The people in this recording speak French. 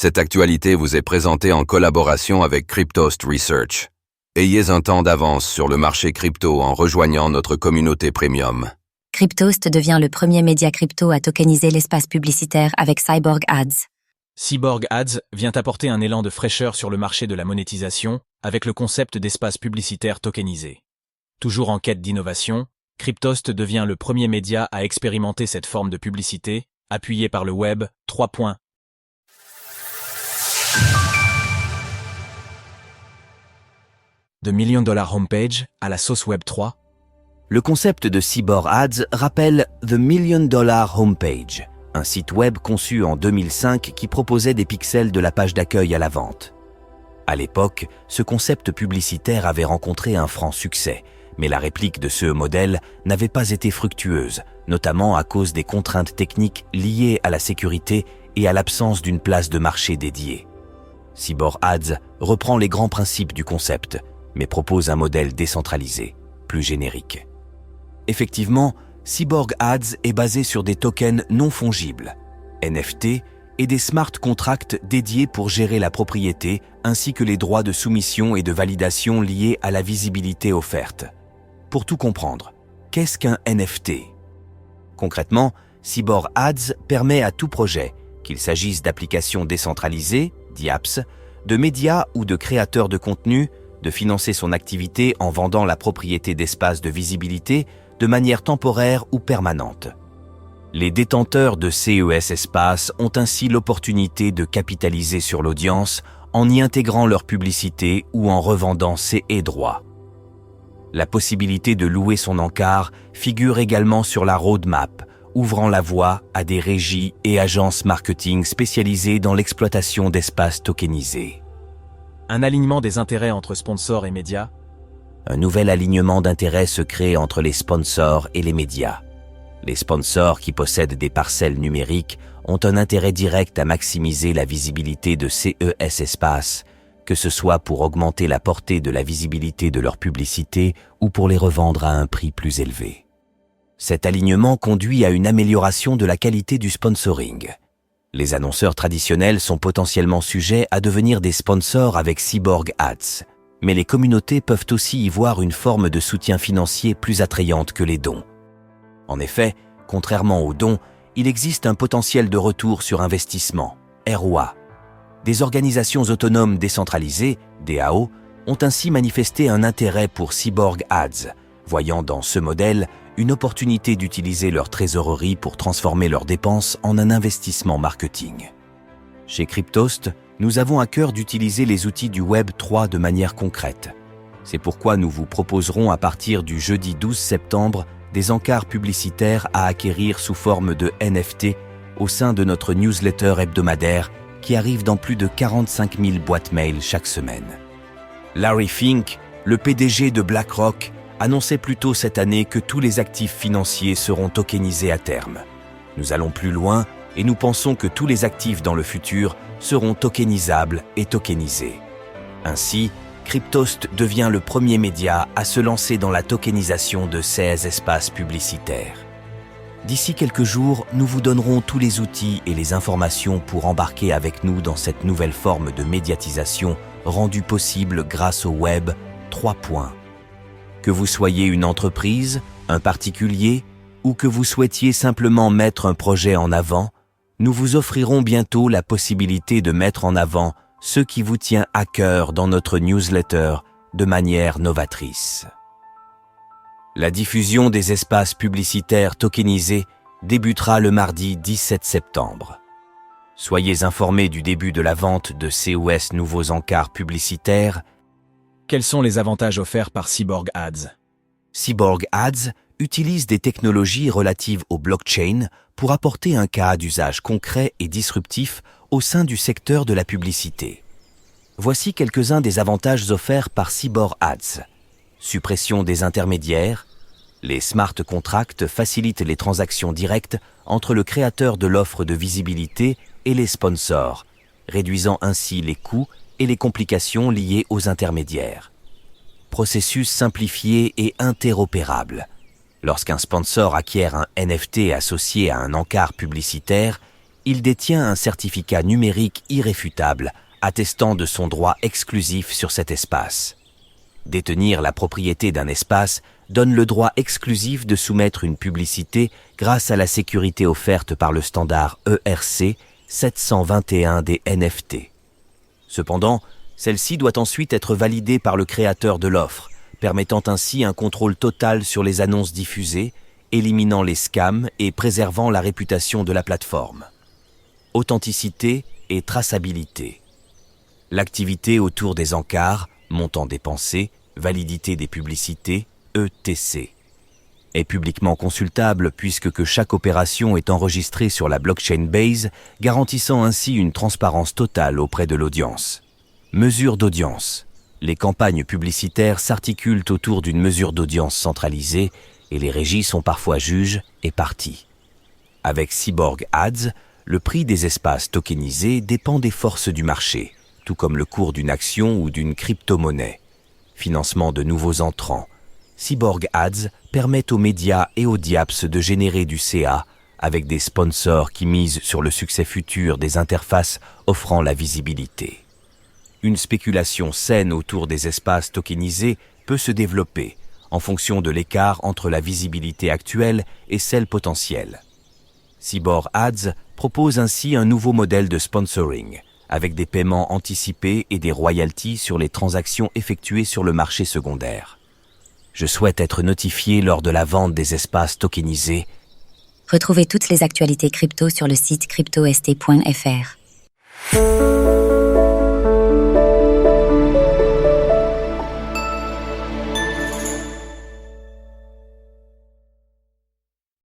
Cette actualité vous est présentée en collaboration avec Cryptost Research. Ayez un temps d'avance sur le marché crypto en rejoignant notre communauté premium. Cryptost devient le premier média crypto à tokeniser l'espace publicitaire avec Cyborg Ads. Cyborg Ads vient apporter un élan de fraîcheur sur le marché de la monétisation avec le concept d'espace publicitaire tokenisé. Toujours en quête d'innovation, Cryptost devient le premier média à expérimenter cette forme de publicité, appuyé par le Web 3.0. De million dollar homepage à la sauce Web 3. Le concept de Cyborg Ads rappelle The Million Dollar Homepage, un site web conçu en 2005 qui proposait des pixels de la page d'accueil à la vente. À l'époque, ce concept publicitaire avait rencontré un franc succès, mais la réplique de ce modèle n'avait pas été fructueuse, notamment à cause des contraintes techniques liées à la sécurité et à l'absence d'une place de marché dédiée. Cyborg Ads reprend les grands principes du concept, mais propose un modèle décentralisé, plus générique. Effectivement, Cyborg Ads est basé sur des tokens non fongibles, NFT, et des smart contracts dédiés pour gérer la propriété ainsi que les droits de soumission et de validation liés à la visibilité offerte. Pour tout comprendre, qu'est-ce qu'un NFT ? Concrètement, Cyborg Ads permet à tout projet, qu'il s'agisse d'applications décentralisées, d'apps, de médias ou de créateurs de contenu, de financer son activité en vendant la propriété d'espaces de visibilité de manière temporaire ou permanente. Les détenteurs de CES Espaces ont ainsi l'opportunité de capitaliser sur l'audience en y intégrant leur publicité ou en revendant ces droits. La possibilité de louer son encart figure également sur la roadmap, ouvrant la voie à des régies et agences marketing spécialisées dans l'exploitation d'espaces tokenisés. Un alignement des intérêts entre sponsors et médias. Un nouvel alignement d'intérêts se crée entre les sponsors et les médias. Les sponsors qui possèdent des parcelles numériques ont un intérêt direct à maximiser la visibilité de CES Espaces, que ce soit pour augmenter la portée de la visibilité de leur publicité ou pour les revendre à un prix plus élevé. Cet alignement conduit à une amélioration de la qualité du sponsoring. Les annonceurs traditionnels sont potentiellement sujets à devenir des sponsors avec Cyborg Ads, mais les communautés peuvent aussi y voir une forme de soutien financier plus attrayante que les dons. En effet, contrairement aux dons, il existe un potentiel de retour sur investissement, ROI. Des organisations autonomes décentralisées, DAO, ont ainsi manifesté un intérêt pour Cyborg Ads, voyant dans ce modèle une opportunité d'utiliser leur trésorerie pour transformer leurs dépenses en un investissement marketing. Chez Cryptost, nous avons à cœur d'utiliser les outils du Web 3 de manière concrète. C'est pourquoi nous vous proposerons à partir du jeudi 12 septembre des encarts publicitaires à acquérir sous forme de NFT au sein de notre newsletter hebdomadaire qui arrive dans plus de 45 000 boîtes mail chaque semaine. Larry Fink, le PDG de BlackRock, annonçait plus tôt cette année que tous les actifs financiers seront tokenisés à terme. Nous allons plus loin et nous pensons que tous les actifs dans le futur seront tokenisables et tokenisés. Ainsi, Cryptost devient le premier média à se lancer dans la tokenisation de ces espaces publicitaires. D'ici quelques jours, nous vous donnerons tous les outils et les informations pour embarquer avec nous dans cette nouvelle forme de médiatisation rendue possible grâce au Web 3.0. Que vous soyez une entreprise, un particulier, ou que vous souhaitiez simplement mettre un projet en avant, nous vous offrirons bientôt la possibilité de mettre en avant ce qui vous tient à cœur dans notre newsletter de manière novatrice. La diffusion des espaces publicitaires tokenisés débutera le mardi 17 septembre. Soyez informés du début de la vente de CES nouveaux encarts publicitaires. Quels sont les avantages offerts par Cyborg Ads ? Cyborg Ads utilise des technologies relatives au blockchain pour apporter un cas d'usage concret et disruptif au sein du secteur de la publicité. Voici quelques-uns des avantages offerts par Cyborg Ads. Suppression des intermédiaires. Les smart contracts facilitent les transactions directes entre le créateur de l'offre de visibilité et les sponsors, réduisant ainsi les coûts et les complications liées aux intermédiaires. Processus simplifié et interopérable. Lorsqu'un sponsor acquiert un NFT associé à un encart publicitaire, il détient un certificat numérique irréfutable attestant de son droit exclusif sur cet espace. Détenir la propriété d'un espace donne le droit exclusif de soumettre une publicité grâce à la sécurité offerte par le standard ERC 721 des NFT. Cependant, celle-ci doit ensuite être validée par le créateur de l'offre, permettant ainsi un contrôle total sur les annonces diffusées, éliminant les scams et préservant la réputation de la plateforme. Authenticité et traçabilité. L'activité autour des encarts, montant dépensé, validité des publicités, ETC, est publiquement consultable puisque chaque opération est enregistrée sur la blockchain Base, garantissant ainsi une transparence totale auprès de l'audience. Mesure d'audience. Les campagnes publicitaires s'articulent autour d'une mesure d'audience centralisée et les régies sont parfois juges et parties. Avec Cyborg Ads, le prix des espaces tokenisés dépend des forces du marché, tout comme le cours d'une action ou d'une crypto-monnaie. Financement de nouveaux entrants. Cyborg Ads permet aux médias et aux DIAPS de générer du CA avec des sponsors qui misent sur le succès futur des interfaces offrant la visibilité. Une spéculation saine autour des espaces tokenisés peut se développer en fonction de l'écart entre la visibilité actuelle et celle potentielle. Cyborg Ads propose ainsi un nouveau modèle de sponsoring, avec des paiements anticipés et des royalties sur les transactions effectuées sur le marché secondaire. Je souhaite être notifié lors de la vente des espaces tokenisés. Retrouvez toutes les actualités crypto sur le site cryptost.fr.